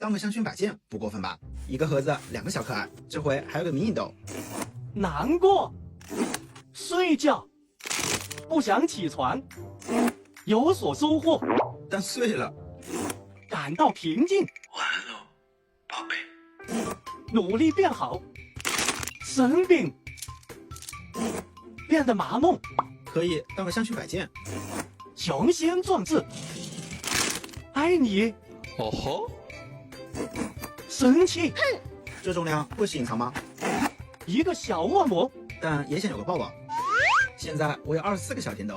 当个香薰摆件不过分吧？一个盒子2个小可爱，这回还有个迷你豆。难过，睡觉，不想起床，有所收获，但碎了，感到平静，晚安喽，宝贝。努力变好，生病，变得麻木，可以当个香薰摆件。雄心壮志，爱你，哦吼，生气，这重量会是隐藏吗？一个小恶魔，但也想有个抱抱。现在我有24个小甜豆，